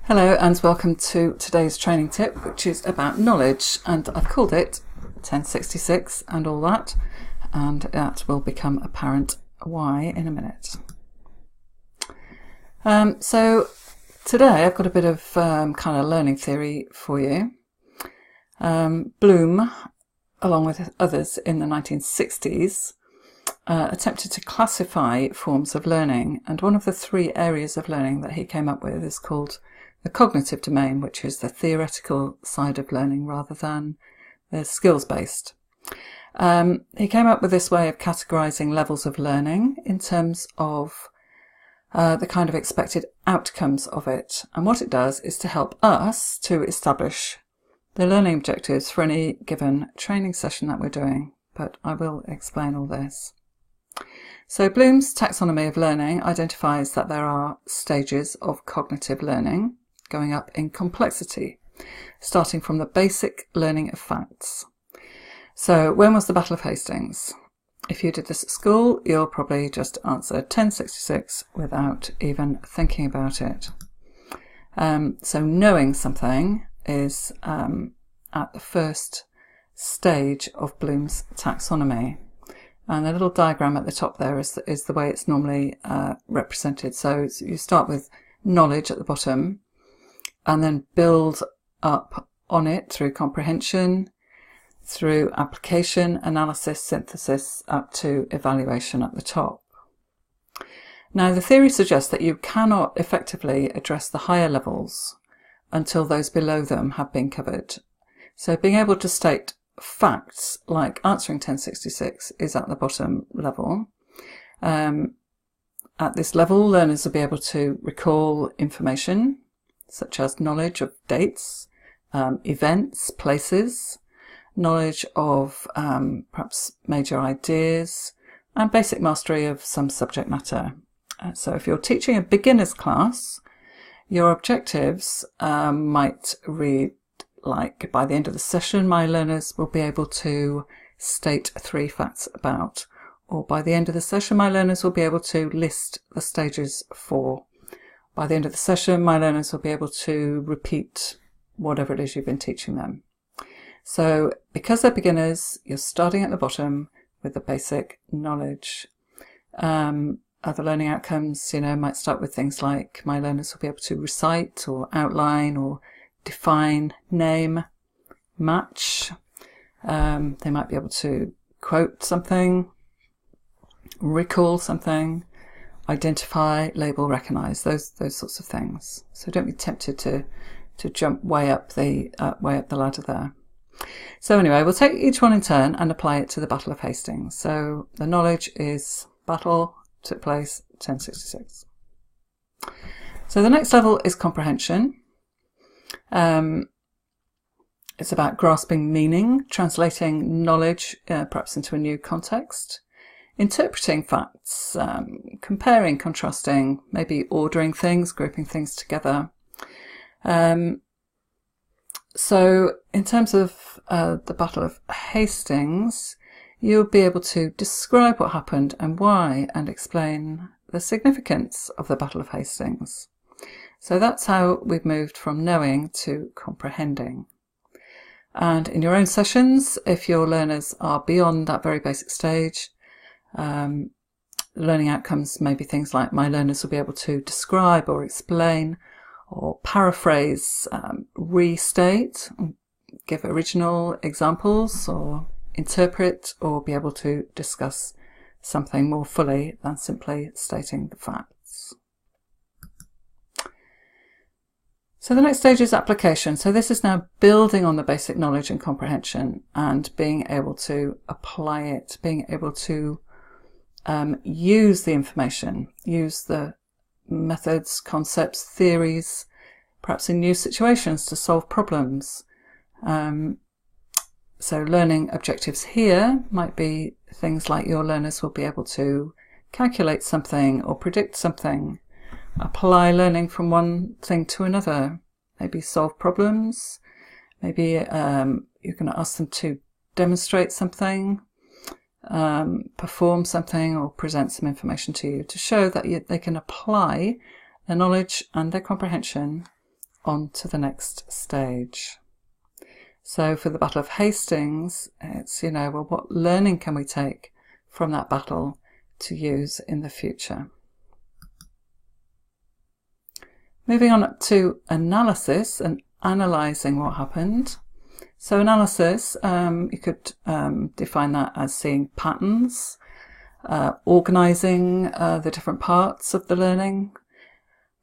Hello and welcome to today's training tip, which is about knowledge, and I've called it 1066 and all that, and that will become apparent why in a minute. So today I've got a bit of kind of learning theory for you. Bloom, along with others in the 1960s, attempted to classify forms of learning, and one of the three areas of learning that he came up with is called the cognitive domain, which is the theoretical side of learning rather than the skills-based. He came up with this way of categorizing levels of learning in terms of the kind of expected outcomes of it. And what it does is to help us to establish the learning objectives for any given training session that we're doing. But I will explain all this. So Bloom's taxonomy of learning identifies that there are stages of cognitive learning, going up in complexity, starting from the basic learning of facts. So when was the Battle of Hastings? If you did this at school, you'll probably just answer 1066 without even thinking about it. So knowing something is at the first stage of Bloom's taxonomy. And the little diagram at the top there is the way it's normally represented. So you start with knowledge at the bottom, and then build up on it through comprehension, through application, analysis, synthesis, up to evaluation at the top. Now, the theory suggests that you cannot effectively address the higher levels until those below them have been covered. So being able to state facts, like answering 1066, is at the bottom level. At this level, learners will be able to recall information, such as knowledge of dates, events, places, knowledge of perhaps major ideas, and basic mastery of some subject matter. So if you're teaching a beginner's class, your objectives might read like, by the end of the session, my learners will be able to state 3 facts about, or by the end of the session, my learners will be able to list the stages for. By the end of the session, my learners will be able to repeat whatever it is you've been teaching them. So because they're beginners, you're starting at the bottom with the basic knowledge. Other learning outcomes, might start with things like my learners will be able to recite or outline or define, name, match. They might be able to quote something, recall something, identify, label, recognize, those sorts of things. So don't be tempted to jump way up the ladder there. So anyway, we'll take each one in turn and apply it to the Battle of Hastings. So the knowledge is battle took place 1066. So the next level is comprehension. It's about grasping meaning, translating knowledge perhaps into a new context, interpreting facts, comparing, contrasting, maybe ordering things, grouping things together. So in terms of the Battle of Hastings, you'll be able to describe what happened and why, and explain the significance of the Battle of Hastings. So that's how we've moved from knowing to comprehending. And in your own sessions, if your learners are beyond that very basic stage, learning outcomes may be things like my learners will be able to describe or explain or paraphrase, restate, give original examples, or interpret, or be able to discuss something more fully than simply stating the facts. So the next stage is application. So this is now building on the basic knowledge and comprehension and being able to apply it, being able to use the information, use the methods, concepts, theories, perhaps in new situations to solve problems. So learning objectives here might be things like your learners will be able to calculate something or predict something, apply learning from one thing to another, maybe solve problems, maybe you're going to ask them to demonstrate something, perform something, or present some information to you to show that they can apply their knowledge and their comprehension on to the next stage. So for the Battle of Hastings, it's, well, what learning can we take from that battle to use in the future? Moving on to analysis and analysing what happened. So analysis, you could define that as seeing patterns, organising the different parts of the learning,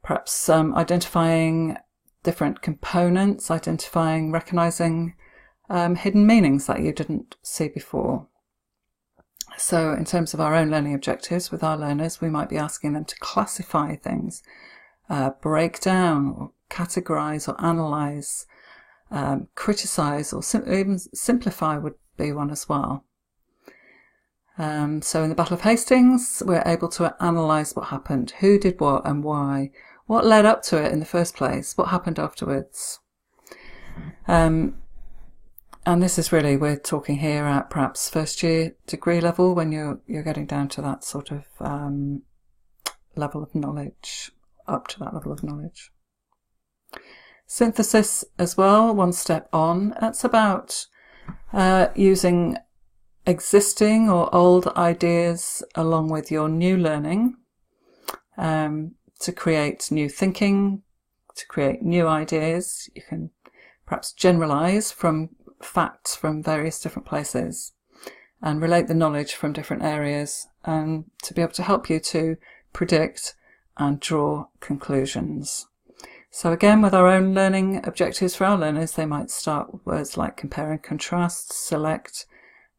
perhaps identifying different components, recognising hidden meanings that you didn't see before. So in terms of our own learning objectives with our learners, we might be asking them to classify things, break down or categorise or analyse, criticise, or even simplify would be one as well. So in the Battle of Hastings, we're able to analyse what happened, who did what and why, what led up to it in the first place, what happened afterwards. And this is really, we're talking here at perhaps first year degree level, when you're getting down to that sort of level of knowledge, up to that level of knowledge. Synthesis as well, one step on. That's about using existing or old ideas along with your new learning to create new thinking, to create new ideas. You can perhaps generalise from facts from various different places and relate the knowledge from different areas, and to be able to help you to predict and draw conclusions. So again, with our own learning objectives for our learners, they might start with words like compare and contrast, select,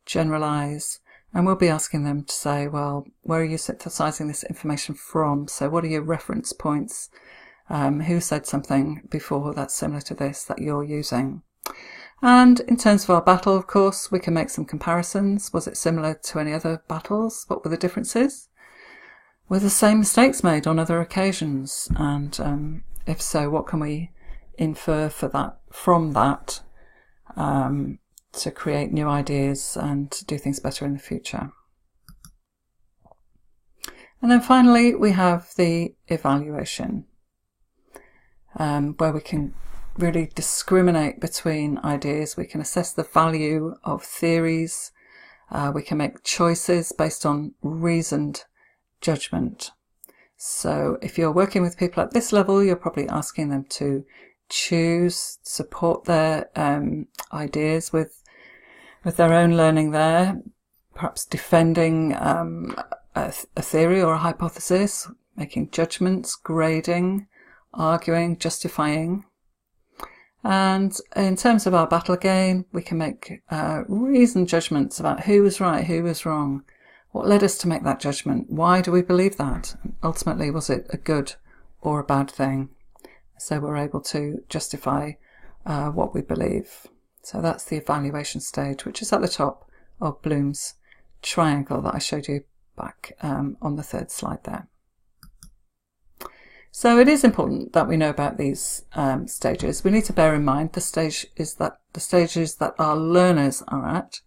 generalise, and we'll be asking them to say, well, where are you synthesising this information from? So what are your reference points? Who said something before that's similar to this that you're using? And in terms of our battle, of course, we can make some comparisons. Was it similar to any other battles? What were the differences? Were the same mistakes made on other occasions? And if so, what can we infer from that to create new ideas and to do things better in the future? And then finally, we have the evaluation, where we can really discriminate between ideas. We can assess the value of theories. We can make choices based on reasoned judgment. So if you're working with people at this level, you're probably asking them to choose, support their ideas with their own learning there, perhaps defending a theory or a hypothesis, making judgments, grading, arguing, justifying. And in terms of our battle again, we can make reasoned judgments about who was right, who was wrong, what led us to make that judgment, why do we believe that, ultimately was it a good or a bad thing? So we're able to justify what we believe. So that's the evaluation stage, which is at the top of Bloom's triangle that I showed you back on the third slide there. So it is important that we know about these stages. We need to bear in mind the stages that our learners are at.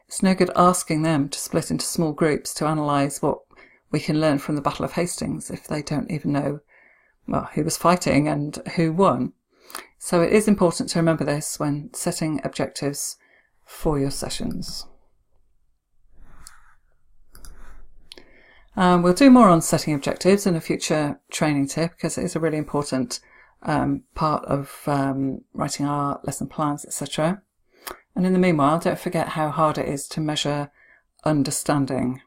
It's no good asking them to split into small groups to analyse what we can learn from the Battle of Hastings if they don't even know, well, who was fighting and who won. So it is important to remember this when setting objectives for your sessions. We'll do more on setting objectives in a future training tip, because it is a really important part of writing our lesson plans, etc. And in the meanwhile, don't forget how hard it is to measure understanding.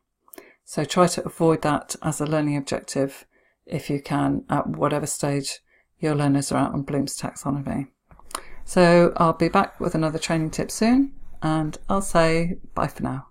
So try to avoid that as a learning objective if you can, at whatever stage your learners are at on Bloom's taxonomy. So I'll be back with another training tip soon, and I'll say bye for now.